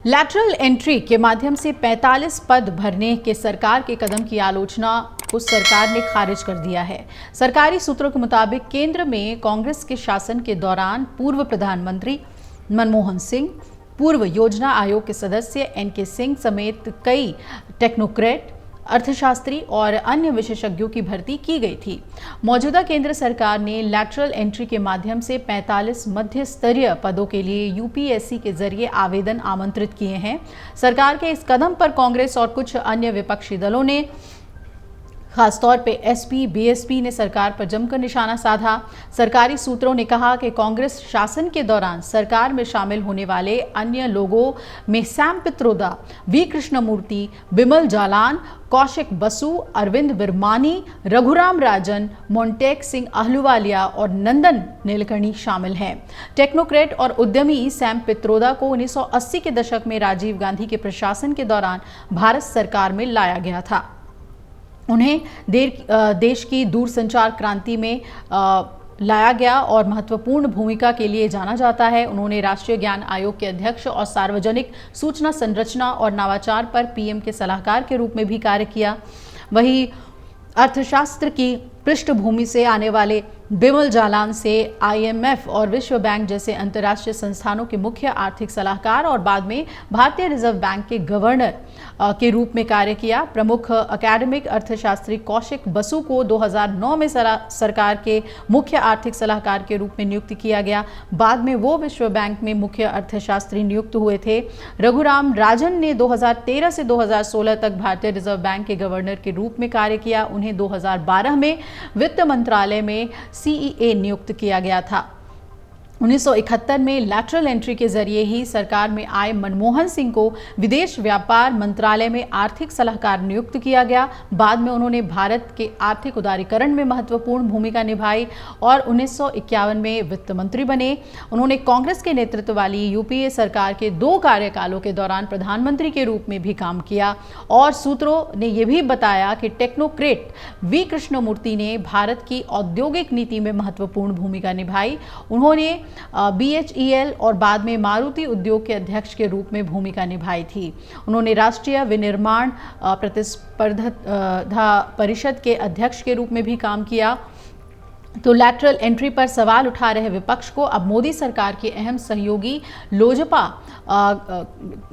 Lateral entry के माध्यम से 45 पद भरने के सरकार के कदम की आलोचना को सरकार ने खारिज कर दिया है। सरकारी सूत्रों के मुताबिक केंद्र में कांग्रेस के शासन के दौरान पूर्व प्रधानमंत्री मनमोहन सिंह, पूर्व योजना आयोग के सदस्य एनके सिंह समेत कई टेक्नोक्रेट, अर्थशास्त्री और अन्य विशेषज्ञों की भर्ती की गई थी। मौजूदा केंद्र सरकार ने लैटरल एंट्री के माध्यम से 45 मध्य स्तरीय पदों के लिए यूपीएससी के जरिए आवेदन आमंत्रित किए हैं। सरकार के इस कदम पर कांग्रेस और कुछ अन्य विपक्षी दलों ने खासतौर पे एसपी, बीएसपी ने सरकार पर जमकर निशाना साधा। सरकारी सूत्रों ने कहा कि कांग्रेस शासन के दौरान सरकार में शामिल होने वाले अन्य लोगों में सैम पित्रोदा, वी कृष्णमूर्ति, बिमल जालान, कौशिक बसु, अरविंद विरमानी, रघुराम राजन, मोंटेक सिंह अहलूवालिया और नंदन नीलकर्णी शामिल हैं। टेक्नोक्रेट और उद्यमी सैम पित्रोदा को 1980 के दशक में राजीव गांधी के प्रशासन के दौरान भारत सरकार में लाया गया था। उन्हें देश की दूरसंचार क्रांति में लाया गया और महत्वपूर्ण भूमिका के लिए जाना जाता है। उन्होंने राष्ट्रीय ज्ञान आयोग के अध्यक्ष और सार्वजनिक सूचना संरचना और नवाचार पर पीएम के सलाहकार के रूप में भी कार्य किया। वहीं अर्थशास्त्र की पृष्ठभूमि से आने वाले बिमल जालान से आईएमएफ और विश्व बैंक जैसे अंतर्राष्ट्रीय संस्थानों के मुख्य आर्थिक सलाहकार और बाद में भारतीय रिजर्व बैंक के गवर्नर के रूप में कार्य किया। प्रमुख एकेडमिक अर्थशास्त्री कौशिक बसु को 2009 में सरकार के मुख्य आर्थिक सलाहकार के रूप में नियुक्त किया गया। बाद में वो विश्व बैंक में मुख्य अर्थशास्त्री नियुक्त हुए थे। रघुराम राजन ने 2013 से 2016 तक भारतीय रिजर्व बैंक के गवर्नर के रूप में कार्य किया। उन्हें 2012 में वित्त मंत्रालय में सीईए नियुक्त किया गया था। 1971 में लैटरल एंट्री के जरिए ही सरकार में आए मनमोहन सिंह को विदेश व्यापार मंत्रालय में आर्थिक सलाहकार नियुक्त किया गया। बाद में उन्होंने भारत के आर्थिक उदारीकरण में महत्वपूर्ण भूमिका निभाई और 1951 में वित्त मंत्री बने। उन्होंने कांग्रेस के नेतृत्व वाली यूपीए सरकार के 2 कार्यकालों के दौरान प्रधानमंत्री के रूप में भी काम किया। और सूत्रों ने यह भी बताया कि टेक्नोक्रेट वी कृष्णमूर्ति ने भारत की औद्योगिक नीति में महत्वपूर्ण भूमिका निभाई। उन्होंने बीएचईएल और बाद में मारुति उद्योग के अध्यक्ष के रूप में भूमिका निभाई थी। उन्होंने राष्ट्रीय विनिर्माण प्रतिस्पर्धा परिषद के अध्यक्ष के रूप में भी काम किया। तो लैटरल एंट्री पर सवाल उठा रहे विपक्ष को अब मोदी सरकार के अहम सहयोगी लोजपा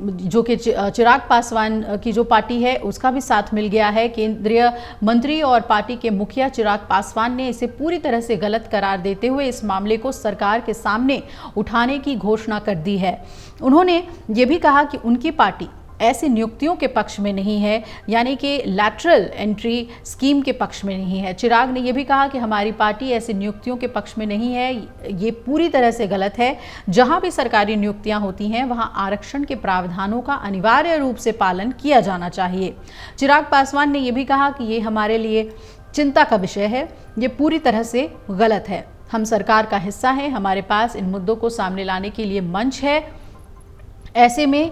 जो कि चिराग पासवान की जो पार्टी है उसका भी साथ मिल गया है। केंद्रीय मंत्री और पार्टी के मुखिया चिराग पासवान ने इसे पूरी तरह से गलत करार देते हुए इस मामले को सरकार के सामने उठाने की घोषणा कर दी है। उन्होंने ये भी कहा कि उनकी पार्टी ऐसी नियुक्तियों के पक्ष में नहीं है, यानी कि लैटरल एंट्री स्कीम के पक्ष में नहीं है। चिराग ने यह भी कहा कि हमारी पार्टी ऐसी नियुक्तियों के पक्ष में नहीं है, ये पूरी तरह से गलत है। जहां भी सरकारी नियुक्तियां होती हैं वहां आरक्षण के प्रावधानों का अनिवार्य रूप से पालन किया जाना चाहिए। चिराग पासवान ने यह भी कहा कि ये हमारे लिए चिंता का विषय है, ये पूरी तरह से गलत है। हम सरकार का हिस्सा हैं, हमारे पास इन मुद्दों को सामने लाने के लिए मंच है। ऐसे में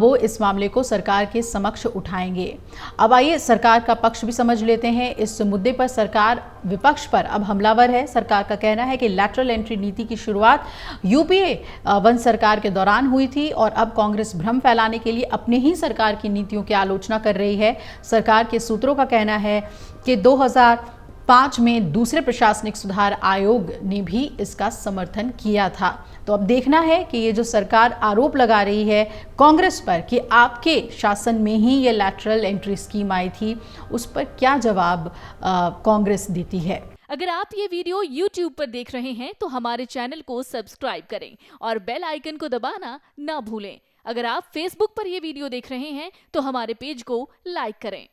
वो इस मामले को सरकार के समक्ष उठाएंगे। अब आइए सरकार का पक्ष भी समझ लेते हैं। इस मुद्दे पर सरकार विपक्ष पर अब हमलावर है। सरकार का कहना है कि लैटरल एंट्री नीति की शुरुआत यूपीए 1 सरकार के दौरान हुई थी और अब कांग्रेस भ्रम फैलाने के लिए अपने ही सरकार की नीतियों की आलोचना कर रही है। सरकार के सूत्रों का कहना है कि 2005 में दूसरे प्रशासनिक सुधार आयोग ने भी इसका समर्थन किया था। तो अब देखना है कि ये जो सरकार आरोप लगा रही है कांग्रेस पर कि आपके शासन में ही ये लैटरल एंट्री स्कीम आई थी, उस पर क्या जवाब कांग्रेस देती है। अगर आप ये वीडियो YouTube पर देख रहे हैं तो हमारे चैनल को सब्सक्राइब करें और बेल आइकन को दबाना ना भूलें। अगर आप Facebook पर ये वीडियो देख रहे हैं तो हमारे पेज को लाइक करें।